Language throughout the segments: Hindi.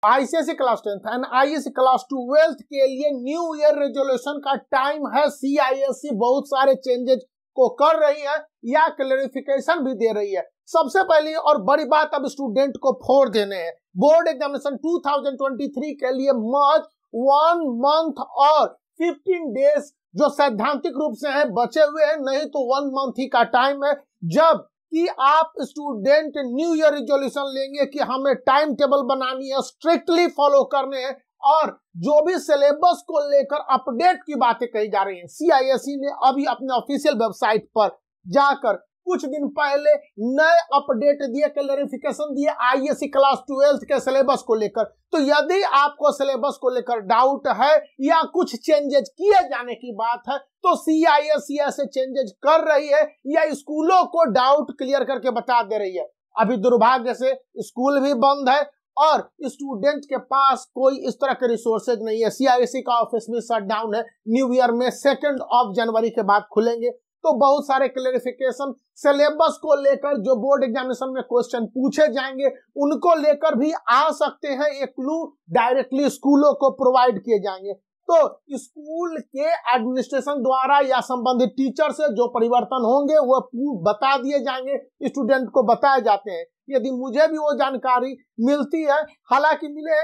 ICSE class 10th and ISC class 12th के लिए न्यू ईयर रेजोल्यूशन का टाइम है। सीआईएससी बहुत सारे चेंजेस को कर रही है या क्लैरिफिकेशन भी दे रही है। सबसे पहली और बड़ी बात अब स्टूडेंट को फोड़ देने हैं। बोर्ड एग्जामिनेशन 2023 के लिए मर्ज 1 मंथ और 15 डेज जो सैद्धांतिक रूप से है बचे हुए हैं, नहीं तो 1 मंथ ही का टाइम है जब कि आप स्टूडेंट न्यू ईयर रिजोल्यूशन लेंगे कि हमें टाइम टेबल बनानी है, स्ट्रिक्टली फॉलो करने हैं और जो भी सिलेबस को लेकर अपडेट की बातें कही जा रही हैं। सीआईएसई ने अभी अपने ऑफिशियल वेबसाइट पर जाकर कुछ दिन पहले नए अपडेट दिए, क्लैरिफिकेशन दिए आईएससी क्लास 12th के सिलेबस को लेकर। तो यदि आपको सिलेबस को लेकर डाउट है या कुछ चेंजेस किए जाने की बात है तो सीआईएससी ऐसे चेंजेस कर रही है या स्कूलों को डाउट क्लियर करके बता दे रही है। अभी दुर्भाग्य से स्कूल भी बंद है और स्टूडेंट के पास कोई इस तरह के रिसोर्सेज नहीं है। सीआईएससी का ऑफिस भी शट डाउन है। न्यू ईयर में 2 जनवरी के बाद खुलेंगे। तो बहुत सारे क्लैरिफिकेशन सिलेबस को लेकर जो बोर्ड एग्जामिनेशन में क्वेश्चन पूछे जाएंगे उनको लेकर भी आ सकते हैं। एक क्लू डायरेक्टली स्कूलों को प्रोवाइड किए जाएंगे। तो स्कूल के एडमिनिस्ट्रेशन द्वारा या संबंधित टीचर से जो परिवर्तन होंगे वो बता दिए जाएंगे, स्टूडेंट को बताए जाते हैं। यदि मुझे भी वो जानकारी मिलती है, हालांकि मिले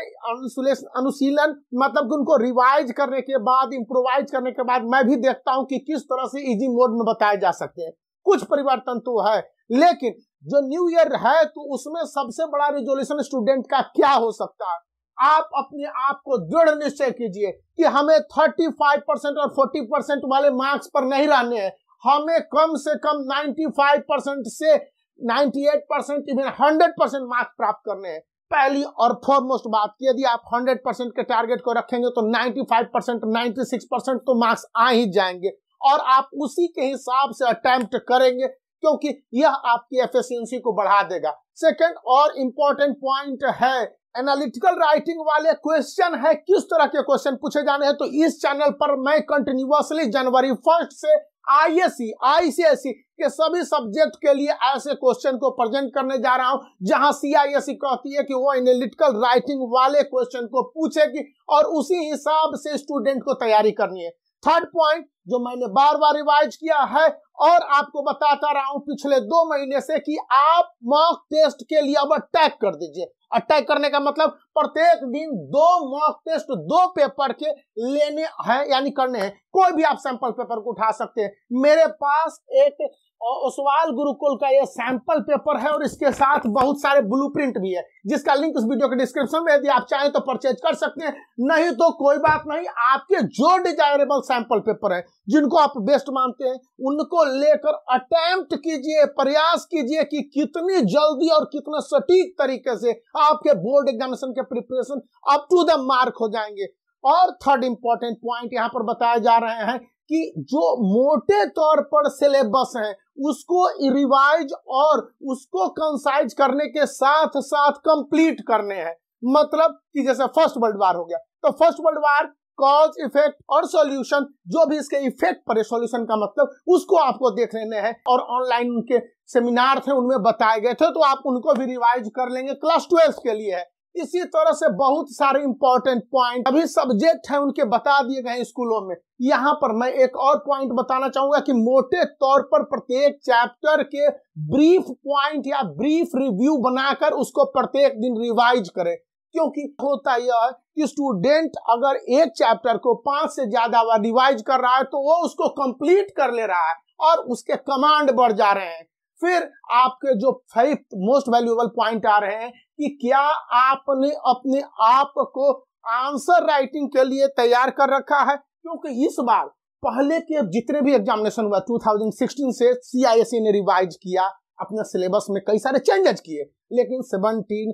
अनुशीलन मतलब कि उनको रिवाइज करने के बाद, इम्प्रोवाइज करने के बाद मैं भी देखता हूं कि किस तरह से इजी मोड में बताए जा सकते हैं। कुछ परिवर्तन तो है, लेकिन जो न्यू ईयर है तो उसमें सबसे बड़ा रिजोल्यूशन स्टूडेंट का क्या हो सकता है। आप अपने आप को दृढ़ निश्चय कीजिए कि हमें 35% और 40% वाले मार्क्स पर नहीं रहने हैं। हमें कम से कम 95% से 98% इवन 100% मार्क्स प्राप्त करने हैं। पहली और फॉरमोस्ट बात, यदि आप 100% के टारगेट को रखेंगे तो 95%, 96% तो मार्क्स आ ही जाएंगे और आप उसी के हिसाब से अटेम्प्ट करेंगे क्योंकि यह आपकी एफिशिएंसी को बढ़ा देगा। सेकंड और इम्पोर्टेंट पॉइंट है एनालिटिकल राइटिंग वाले क्वेश्चन है। किस तरह के क्वेश्चन पूछे जाने हैं तो इस चैनल पर मैं कंटिन्यूअसली जनवरी 1 से आईएससी आईसीएसई के सभी सब्जेक्ट के लिए ऐसे क्वेश्चन को प्रेजेंट करने जा रहा हूं जहां सीआईएसई कहती है कि वो एनालिटिकल राइटिंग वाले क्वेश्चन को पूछेगी और उसी हिसाब से स्टूडेंट को तैयारी करनी है। थर्ड पॉइंट जो मैंने बार बार रिवाइज किया है और आपको बताता रहा हूं पिछले 2 महीने से कि आप मॉक टेस्ट के लिए अब अटैक कर दीजिए। अटैक करने का मतलब प्रत्येक दिन 2 मॉक टेस्ट 2 पेपर के लेने हैं यानी करने हैं। कोई भी आप सैंपल पेपर को उठा सकते हैं। मेरे पास एक ओसवाल गुरुकुल का ये सैंपल पेपर है और इसके साथ बहुत सारे ब्लूप्रिंट भी है जिसका लिंक इस वीडियो के डिस्क्रिप्शन में, यदि आप चाहें तो परचेज कर सकते हैं, नहीं तो कोई बात नहीं। आपके जो डिजायरेबल सैंपल पेपर है जिनको आप बेस्ट मानते हैं उनको लेकर अटेम्प्ट कीजिए, प्रयास कीजिए कि कितनी जल्दी और कितने सटीक तरीके से आपके बोर्ड एग्जामिनेशन के preparation up to the mark हो जाएंगे। और थर्ड इंपॉर्टेंट पॉइंट यहाँ पर बताए जा रहे हैं कि जो मोटे तौर पर सिलेबस है उसको रिवाइज और उसको कंसाइज करने के साथ साथ कंप्लीट करने हैं। मतलब कि जैसे फर्स्ट वर्ल्ड वार हो गया तो first world war cause effect और सॉल्यूशन, जो भी इसके इफेक्ट पड़े सॉल्यूशन का मतलब उसको आपको देख लेने हैं और ऑनलाइन उनके सेमिनार थे उनमें बताए गए थे तो आप उनको भी रिवाइज कर लेंगे, क्लास 12 के लिए है। इसी तरह से बहुत सारे इंपॉर्टेंट पॉइंट अभी सब्जेक्ट है उनके बता दिए गए स्कूलों में। यहाँ पर मैं एक और पॉइंट बताना चाहूंगा कि मोटे तौर पर प्रत्येक चैप्टर के ब्रीफ पॉइंट या ब्रीफ रिव्यू बनाकर उसको प्रत्येक दिन रिवाइज करें, क्योंकि होता यह है कि स्टूडेंट अगर एक चैप्टर को 5 से ज्यादा बार रिवाइज कर रहा है तो वो उसको कंप्लीट कर ले रहा है और उसके कमांड बढ़ जा रहे हैं। फिर आपके जो 5th मोस्ट वैल्यूएबल पॉइंट आ रहे हैं कि क्या आपने अपने आप को आंसर राइटिंग के लिए तैयार कर रखा है, क्योंकि इस बार पहले के जितने भी एग्जामिनेशन हुआ 2016 से सीआईएसई ने रिवाइज किया, अपने सिलेबस में कई सारे चेंजेस किए, लेकिन 17,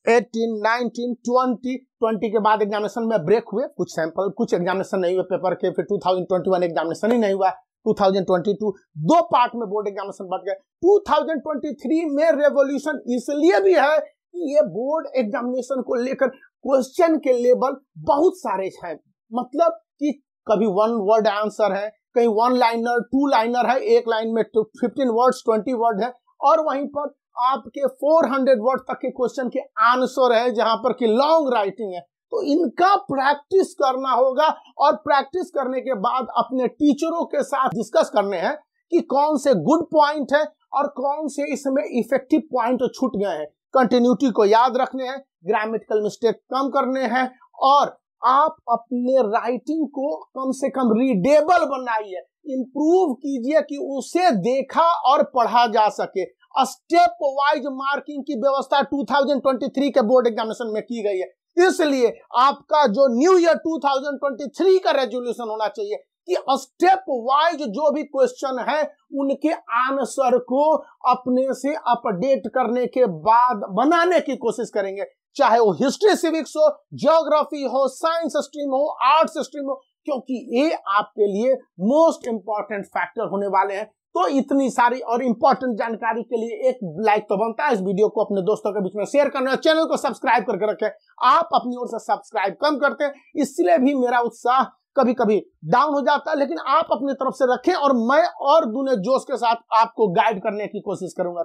18, 19, 20 के बाद एग्जामिनेशन में ब्रेक हुए, कुछ सैंपल कुछ एग्जामिनेशन नहीं हुए पेपर के, फिर 2021 एग्जामिनेशन ही नहीं हुआ, 2022 2 पार्ट में बोर्ड एग्जामिनेशन बढ़ गए। 2023 में रेवोल्यूशन इसलिए भी है कि ये बोर्ड एग्जामिनेशन को लेकर क्वेश्चन के लेवल बहुत सारे हैं। मतलब कि कभी 1 वर्ड आंसर है, कहीं 1 लाइनर 2 लाइनर है, एक लाइन में 15 वर्ड्स 20 वर्ड है और वहीं पर आपके 400 वर्ड तक के क्वेश्चन के आंसर है, जहां पर कि लॉन्ग राइटिंग है। तो इनका प्रैक्टिस करना होगा और प्रैक्टिस करने के बाद अपने टीचरों के साथ डिस्कस करने हैं कि कौन से गुड पॉइंट है और कौन से इसमें इफेक्टिव पॉइंट छूट गए हैं। कंटिन्यूटी को याद रखने हैं, ग्रामेटिकल मिस्टेक कम करने हैं और आप अपने राइटिंग को कम से कम रीडेबल बनाइए, इंप्रूव कीजिए कि उसे देखा और पढ़ा जा सके। स्टेप वाइज मार्किंग की व्यवस्था 2023 के बोर्ड एग्जामिनेशन में की गई है। इसलिए आपका जो न्यू ईयर 2023 का रेजोल्यूशन होना चाहिए कि स्टेप वाइज जो भी क्वेश्चन है उनके आंसर को अपने से अपडेट करने के बाद बनाने की कोशिश करेंगे, चाहे वो हिस्ट्री सिविक्स हो, ज्योग्राफी हो, साइंस स्ट्रीम हो, आर्ट्स स्ट्रीम हो, क्योंकि ये आपके लिए मोस्ट इंपॉर्टेंट फैक्टर होने वाले हैं। तो इतनी सारी और इंपॉर्टेंट जानकारी के लिए एक लाइक तो बनता है। इस वीडियो को अपने दोस्तों के बीच में शेयर करना, चैनल को सब्सक्राइब करके रखें। आप अपनी ओर से सब्सक्राइब कम करते हैं, इसलिए भी मेरा उत्साह कभी कभी डाउन हो जाता है, लेकिन आप अपनी तरफ से रखें और मैं और दूने जोश के साथ आपको गाइड करने की कोशिश करूंगा।